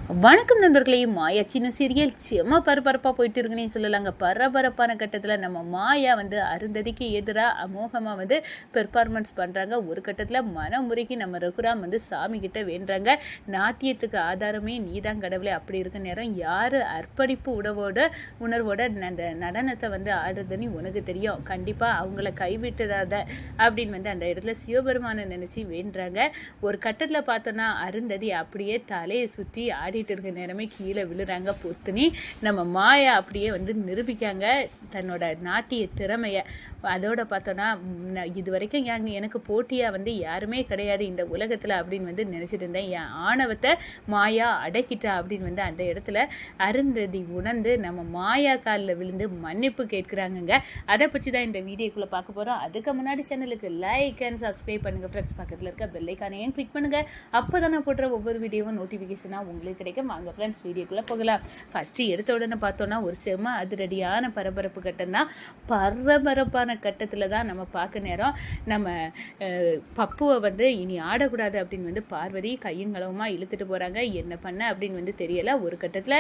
வணக்கம் நண்பர்களே. மாயா சின்ன சீரியல் செம்ம பரபரப்பாக போயிட்டு இருக்குன்னே சொல்லலாங்க. பரபரப்பான கட்டத்தில் நம்ம மாயா அருந்ததிக்கு எதிராக அமோகமாக பெர்ஃபார்மன்ஸ் பண்ணுறாங்க. ஒரு கட்டத்தில் மனமுறைக்கு நம்ம ரகுராம் சாமி கிட்ட வேண்டுறாங்க. நாட்டியத்துக்கு ஆதாரமே நீதான் கடவுளே. அப்படி இருக்க நேரம் யார் அர்ப்பணிப்பு உணர்வோட அந்த நடனத்தை ஆடுறதுன்னு உனக்கு தெரியும். கண்டிப்பாக அவங்கள கைவிட்டுடாத அப்படின்னு அந்த இடத்துல சிவபெருமானை நினச்சி வேண்டுறாங்க. ஒரு கட்டத்தில் பார்த்தோன்னா அருந்ததி அப்படியே தலையை சுற்றி ஆடிட்டு இருக்க நேரமே கீழே விழுறாங்க. பொத்துனி நம்ம மாயா அப்படியே நிரூபிக்காங்க தன்னோட நாட்டிய திறமையை. அதோட பார்த்தோன்னா இது வரைக்கும் எனக்கு போட்டியாக யாருமே கிடையாது இந்த உலகத்தில் அப்படின்னு நினச்சிட்டு இருந்தேன். என் ஆணவத்தை மாயா அடக்கிட்டா அப்படின்னு அந்த இடத்துல அருந்ததி உணர்ந்து நம்ம மாயா காலில் விழுந்து மன்னிப்பு கேட்குறாங்கங்க. அதை பற்றி தான் இந்த வீடியோக்குள்ளே பார்க்க போகிறோம். அதுக்கு முன்னாடி சேனலுக்கு லைக் அண்ட் சப்ஸ்கிரைப் பண்ணுங்கள் ஃப்ரெண்ட்ஸ். பக்கத்தில் இருக்க பெல்லைக்கானையும் கிளிக் பண்ணுங்கள். அப்போ தான் நான் போடுற ஒவ்வொரு வீடியோவும் நோட்டிஃபிகேஷனாக உங்களுக்கு கிடைக்கும். வாங்க ஃப்ரெண்ட்ஸ் வீடியோக்குள்ளே போகலாம். ஃபஸ்ட்டு எடுத்த உடனே பார்த்தோன்னா ஒரு செம்ம அதிரடியான பரபரப்பு கட்டம் தான். பரபரப்பான கட்டத்தில் தான் நம்ம பார்க்க நேரம் நம்ம பப்புவை இனி ஆடக்கூடாது அப்படின்னு பார்வதி கையங்களவுமா இழுத்துட்டு போகிறாங்க. என்ன பண்ண அப்படின்னு தெரியலை. ஒரு கட்டத்தில்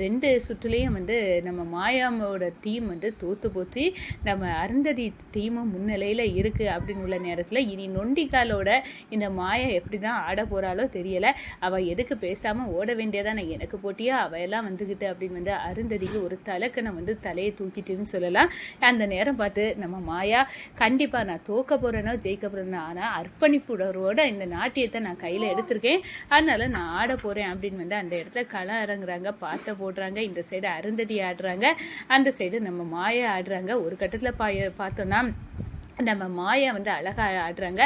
2 சுற்றுலையும் நம்ம மாயாவோட டீம் தோற்று போச்சு. நம்ம அருந்ததி டீமும் முன்னிலையில் இருக்குது அப்படின்னு உள்ள நேரத்தில் இனி நொண்டிக்காலோட இந்த மாயா எப்படி தான் ஆட போகிறாளோ தெரியலை. அவள் எதுக்கு பேசாமல் ஓட வேண்டியதானே, எனக்கு போட்டியா அவையெல்லாம் வந்துக்கிட்டு அப்படின்னு அருந்ததிக்கு ஒரு தலக்கணம் தலையை தூக்கிட்டுன்னு சொல்லலாம். அந்த நேரம் பார்த்து நம்ம மாயா கண்டிப்பாக நான் தோக்க போகிறேனோ ஜெயிக்க போகிறேனோ, ஆனால் அர்ப்பணிப்புடரோட இந்த நாட்டியத்தை நான் கையில் எடுத்திருக்கேன், அதனால நான் ஆட போகிறேன் அப்படின்னு அந்த இடத்துல களம் இறங்குறாங்க. பாட்டை போடுறாங்க. இந்த சைடு அருந்ததி ஆடுறாங்க, அந்த சைடு நம்ம மாயா ஆடுறாங்க. ஒரு கட்டத்தில் பார்த்தோன்னா நம்ம மாயா அழகாக ஆடுறாங்க.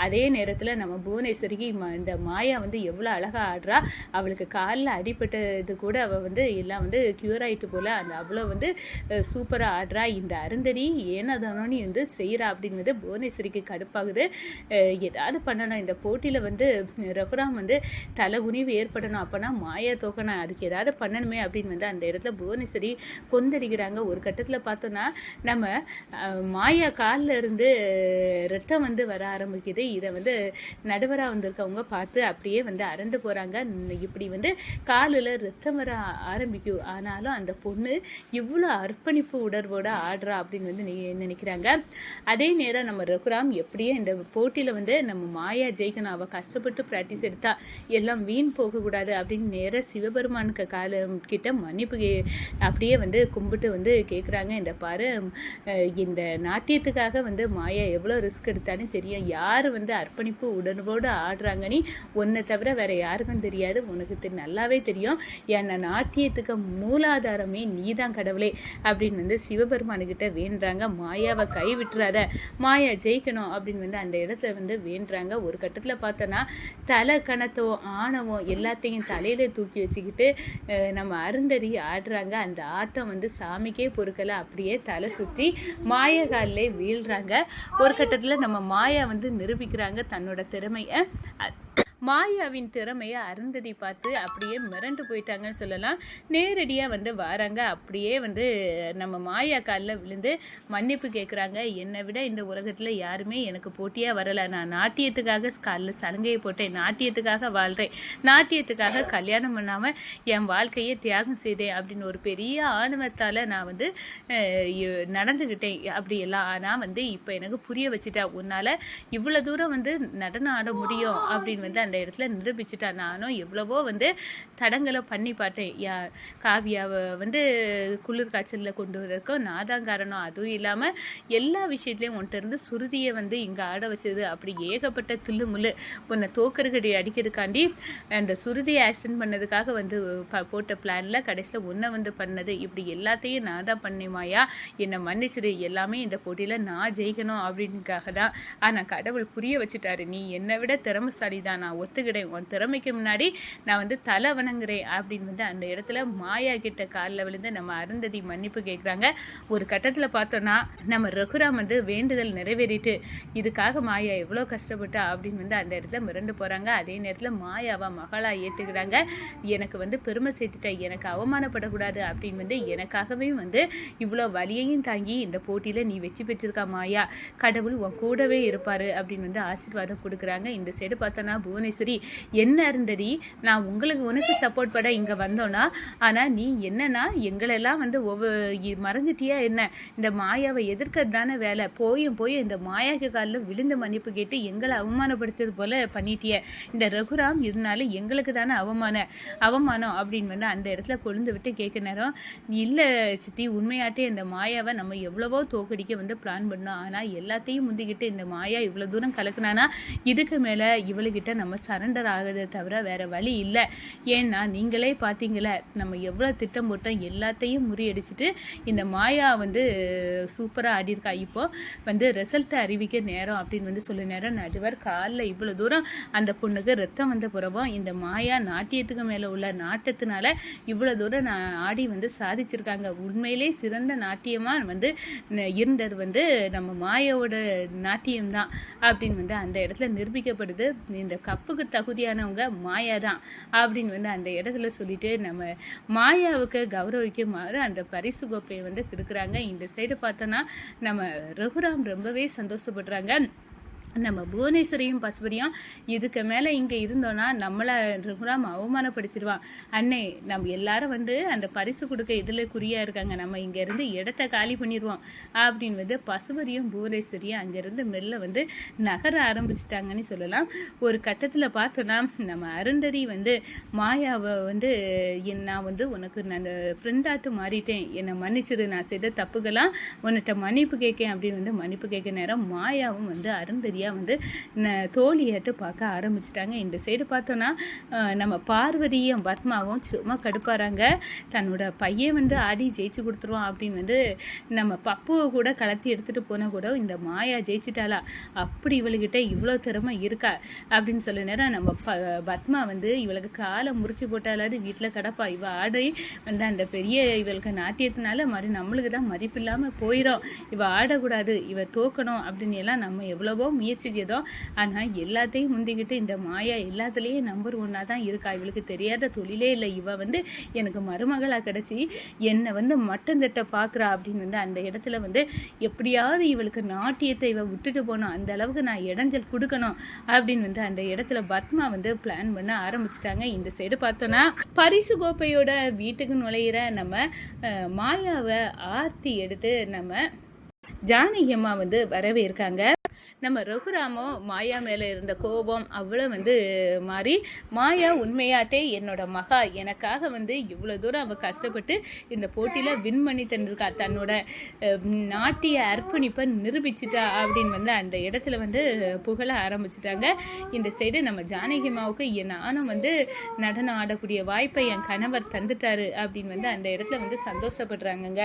அதே நேரத்தில் நம்ம புவனேஸ்வரிக்கு இந்த மாயா எவ்வளோ அழகாக ஆடுறா. அவளுக்கு காலில் அடிபட்டது கூட அவள் எல்லாம் க்யூர் ஆகிட்டு போல் அந்த அவ்வளோ சூப்பராக ஆடுறா. இந்த அருந்ததி ஏனதானோன்னு செய்கிறா அப்படிங்கிறது புவனேஸ்வரிக்கு கடுப்பாகுது. ஏதாவது பண்ணணும் இந்த போட்டியில் ரகுராம் தலைகுனிவு ஏற்படணும், அப்போனா மாயா தோக்கணும், அதுக்கு ஏதாவது பண்ணணுமே அப்படின்னு அந்த இடத்துல புவனேஸ்வரி கொந்தடிக்கிறாங்க. ஒரு கட்டத்தில் பார்த்தோன்னா நம்ம மாயா காலில் இருந்து ரத்தம் வர ஆரம்பிக்குது. இதை நடுவராக வந்திருக்கவங்க பார்த்து அப்படியே அரண்டு போகிறாங்க. இப்படி காலில் ரத்தம் வர ஆரம்பிக்கும், ஆனாலும் அந்த பொண்ணு இவ்வளோ அர்ப்பணிப்பு உணர்வோட ஆடுறா அப்படின்னு நினைக்கிறாங்க. அதே நேரம் நம்ம ரகுராம் எப்படியே இந்த போட்டியில் நம்ம மாயா ஜெயிக்கணும், அவள் கஷ்டப்பட்டு ப்ராக்டிஸ் எடுத்தா எல்லாம் வீண் போகக்கூடாது அப்படின்னு நேராக சிவபெருமானுக்கு கிட்ட மன்னிப்பு அப்படியே கும்பிட்டு கேட்குறாங்க. இந்த பாரு, இந்த நாட்டியத்துக்காக மாயா எவ்வளோ ரிஸ்க் எடுத்தான்னு தெரியும். யார் அர்ப்பணிப்பு உணர்வோடு ஆடுறாங்கன்னு ஒன்றை தவிர வேற யாருக்கும் தெரியாது, உனக்கு நல்லாவே தெரியும். என்னை நாட்டியத்துக்கு மூலாதாரமே நீதான் கடவுளே அப்படின்னு சிவபெருமானுக்கிட்ட வேண்டுறாங்க. மாயாவை கை விட்டுறாத, மாயா ஜெயிக்கணும் அப்படின்னு அந்த இடத்துல வேண்டுறாங்க. ஒரு கட்டத்தில் பார்த்தோன்னா தலை கணத்தோ ஆணவம் எல்லாத்தையும் தலையில தூக்கி வச்சுக்கிட்டு நம்ம அருந்ததி ஆடுறாங்க. அந்த ஆட்டம் சாமிக்கே பொறுக்கலை, அப்படியே தலை சுற்றி மாயா காலிலே வீழ்றாங்க. ஒரு கட்டத்தில் நம்ம மாயா நிரூபிக்கிறாங்க தன்னோட திறமையை. மாயாவின் திறமையை அருந்ததி பார்த்து அப்படியே மிரண்டு போயிட்டாங்கன்னு சொல்லலாம். நேரடியாக வராங்க. அப்படியே நம்ம மாயா காலில் விழுந்து மன்னிப்பு கேட்குறாங்க. என்னை விட இந்த உலகத்தில் யாருமே எனக்கு போட்டியாக வரலை. நான் நாட்டியத்துக்காக காலில் சலங்கையை போட்டேன், நாட்டியத்துக்காக வாழ்கிறேன், நாட்டியத்துக்காக கல்யாணம் பண்ணாமல் என் வாழ்க்கையை தியாகம் செய்தேன் அப்படின்னு ஒரு பெரிய ஆணவத்தால் நான் நடந்துக்கிட்டேன் அப்படியெல்லாம். ஆனால் இப்போ எனக்கு புரிய வச்சுட்டா, உன்னால் இவ்வளோ தூரம் நடனம் ஆட முடியும் அப்படின்னு அந்த இடத்துல நிரூபிச்சுட்டா. நானும் எவ்வளவோ தடங்களை பண்ணி பார்த்தேன். காவியாவை குளிர் காய்ச்சலில் கொண்டு வரதுக்கும் நான் தான் காரணம். அதுவும் இல்லாமல் எல்லா விஷயத்துலையும் உன்கிட்ட இருந்து சுருதியை இங்கே ஆட வச்சது. அப்படி ஏகப்பட்ட தில்லு முள்ளு உன்னை தோக்கருக்கடி அடிக்கிறதுக்காண்டி அந்த சுருதியை ஆக்சிடென்ட் பண்ணதுக்காக போட்ட பிளானில் கடைசியில் உன்னை பண்ணது. இப்படி எல்லாத்தையும் நான் தான் பண்ணேமாயா, என்னை மன்னிச்சிடு, எல்லாமே இந்த போட்டியில் நான் ஜெயிக்கணும் அப்படின்னுக்காக தான். ஆனால் கடவுள் புரிய வச்சுட்டாரு, நீ என்னை விட திறமைசாலி தான், நான் ஒத்துக்கிட்டேன், உன் திறமைக்கு முன்னாடி நான் தலை வணங்குறேன் அப்படின்னு அந்த இடத்துல மாயா கிட்ட காலில் விழுந்து நம்ம அருந்ததி மன்னிப்பு கேட்குறாங்க. ஒரு கட்டத்தில் பார்த்தோன்னா நம்ம ரகுராம் வேண்டுதல் நிறைவேறிட்டு இதுக்காக மாயா எவ்வளோ கஷ்டப்பட்டா அப்படின்னு அந்த இடத்துல மிரண்டு போகிறாங்க. அதே நேரத்தில் மாயாவை மகளாக ஏற்றுக்கிறாங்க. எனக்கு பெருமை சேர்த்துட்டேன், எனக்கு அவமானப்படக்கூடாது அப்படின்னு எனக்காகவே இவ்வளோ வலியையும் தாங்கி இந்த போட்டியில் நீ வெற்றி பெற்றிருக்கா மாயா, கடவுள் உன் கூடவே இருப்பார் அப்படின்னு ஆசீர்வாதம் கொடுக்குறாங்க. இந்த சைடு பார்த்தோன்னா புவனேஸ்வரி புவனேஸ்வரி, என்ன அருந்ததி, நான் உனக்கு சப்போர்ட் பண்ண இங்கே வந்தோன்னா, ஆனால் நீ என்னன்னா எங்களெல்லாம் வந்து மறைஞ்சிட்டியா என்ன? இந்த மாயாவை எதிர்க்கிறது தானே வேலை. போயும் இந்த மாயாக்கு காலில் விழுந்து மன்னிப்பு கேட்டு எங்களை அவமானப்படுத்துறது போல பண்ணிட்டிய. இந்த ரகுராம் இருந்தாலும் எங்களுக்கு தானே அவமானம் அப்படின்னு வந்து அந்த இடத்துல கொழுந்து விட்டு கேட்க நேரம், இல்லை சித்தி, உண்மையாட்டே இந்த மாயாவை நம்ம எவ்வளவோ தோக்கடிக்க வந்து பிளான் பண்ணோம். ஆனால் எல்லாத்தையும் முந்திக்கிட்டு இந்த மாயா இவ்வளோ தூரம் கலக்குனானா இதுக்கு மேலே இவளுக்கிட்ட நம்ம சரண்டர் ஆகுறதை தவிர வேற வழி இல்லை. ஏன்னா நீங்களே பார்த்தீங்களே நம்ம எவ்வளோ திட்டம் போட்டோம், எல்லாத்தையும் முறியடிச்சிட்டு இந்த மாயா வந்து சூப்பராக ஆடியிருக்கா. இப்போ வந்து ரிசல்ட்டை அறிவிக்க நேரம் அப்படின்னு வந்து சொல்ல நேரம் நடுவர் காலில் இவ்வளோ தூரம் அந்த பொண்ணுக்கு ரத்தம் வந்த பிறவும் இந்த மாயா நாட்டியத்துக்கு மேலே உள்ள நாட்டத்தினால இவ்வளோ தூரம் ஆடி வந்து சாதிச்சிருக்காங்க. உண்மையிலே சிறந்த நாட்டியமாக வந்து இருந்தது வந்து நம்ம மாயாவோட நாட்டியம்தான் அப்படின்னு வந்து அந்த இடத்துல நிரூபிக்கப்படுது. இந்த கப்புக்கு தகுதியானவங்க மாயா தான் அப்படின்னு வந்து அந்த இடத்துல சொல்லிட்டு நம்ம மாயாவுக்கு கௌரவிக்குமாறு அந்த பரிசு கோப்பையை வந்து கொடுக்குறாங்க. இந்த சைடு பார்த்தோன்னா நம்ம ரகுராம் ரொம்பவே சந்தோஷப்படுறாங்க. நம்ம புவனேஸ்வரியும் பசுபதியும் இதுக்கு மேலே இங்கே இருந்தோன்னா நம்மளை ரகுராம் அவமானப்படுத்திடுவான். அண்ணே, நம்ம எல்லாரும் வந்து அந்த பரிசு கொடுக்க இதில் குறியாக இருக்காங்க, நம்ம இங்கேருந்து இடத்த காலி பண்ணிடுவோம் அப்படின்னு வந்து பசுபதியும் புவனேஸ்வரியும் அங்கேருந்து மெல்ல வந்து நகர ஆரம்பிச்சிட்டாங்கன்னு சொல்லலாம். ஒரு கட்டத்தில் பார்த்தோன்னா நம்ம அருந்ததி வந்து மாயாவை வந்து நான் வந்து உனக்கு நான் ஃப்ரெண்டாட்டு மாறிட்டேன், என்னை மன்னிச்சிரு, நான் செய்த தப்புகளாம் உன்னிட்ட மன்னிப்பு கேட்கேன் அப்படின்னு வந்து மன்னிப்பு கேட்க நேரம் மாயாவும் வந்து அருந்ததியாக வந்து தோழியாட்டு பார்க்க ஆரம்பிச்சிட்டாங்க. இந்த சைடு பார்த்தோன்னா நம்ம பார்வதியும் பத்மாவும் சும்மா கடுப்பாறாங்க. தன்னோட பையன் வந்து ஆடி ஜெயிச்சு கொடுத்துருவான் அப்படின்னு வந்து நம்ம பப்புவை கூட கலத்தி எடுத்துகிட்டு போனால் கூட இந்த மாயா ஜெயிச்சிட்டாளா, அப்படி இவளுக்கிட்ட இவ்வளோ திறமை இருக்கா அப்படின்னு சொல்ல நேரம் நம்ம பத்மா வந்து இவளுக்கு காலை முறிச்சு போட்டாலாவது வீட்டில் கிடப்பா, இவ ஆடி வந்து அந்த பெரிய இவளுக்கு நாட்டியத்தினால நம்மளுக்கு தான் மதிப்பு இல்லாமல் போயிடும், இவ ஆடக்கூடாது, இவ தோக்கணும் அப்படின்னு எல்லாம் நம்ம எவ்வளவோ முயற்சி செய்தோம். ஆனால் எல்லாத்தையும் முந்திக்கிட்டு இந்த மாயா எல்லாத்துலேயும் நம்பர் 1 தான் இருக்கா. இவளுக்கு தெரியாத தொழிலே இல்லை. இவ வந்து எனக்கு மருமகளாக கிடச்சி என்னை வந்து மட்டம் தட்ட பார்க்குறா அப்படின்னு வந்து அந்த இடத்துல வந்து எப்படியாவது இவளுக்கு நாட்டியத்தை இவ விட்டுட்டு போனோம், அந்த அளவுக்கு நான் இடைஞ்சல் கொடுக்கணும் அப்படின்னு வந்து அந்த இடத்துல பத்மா வந்து பிளான் பண்ண ஆரம்பிச்சிட்டாங்க. இந்த சைடு பார்த்தோன்னா பரிசு கோப்பையோட வீட்டுக்கு நுழையிற நம்ம மாயாவை ஆர்த்தி எடுத்து நம்ம ஜானகி அம்மா வந்து வரவேற்காங்க. நம்ம ரகுராமோ மாயா மேலே இருந்த கோபம் அவ்வளோ வந்து மாறி, மாயா உண்மையாட்டே என்னோட மகா, எனக்காக வந்து இவ்வளோ தூரம் அவள் கஷ்டப்பட்டு இந்த போட்டியில் வின் பண்ணி தந்திருக்கா, தன்னோட நாட்டிய அர்ப்பணிப்பை நிரூபிச்சிட்டா அப்படின்னு வந்து அந்த இடத்துல வந்து புகழ ஆரம்பிச்சிட்டாங்க. இந்த சைடு நம்ம ஜானகி அம்மாவுக்கு நானும் வந்து நடனம் ஆடக்கூடிய வாய்ப்பை என் கணவர் தந்துட்டாரு அப்படின்னு வந்து அந்த இடத்துல வந்து சந்தோஷப்படுறாங்கங்க.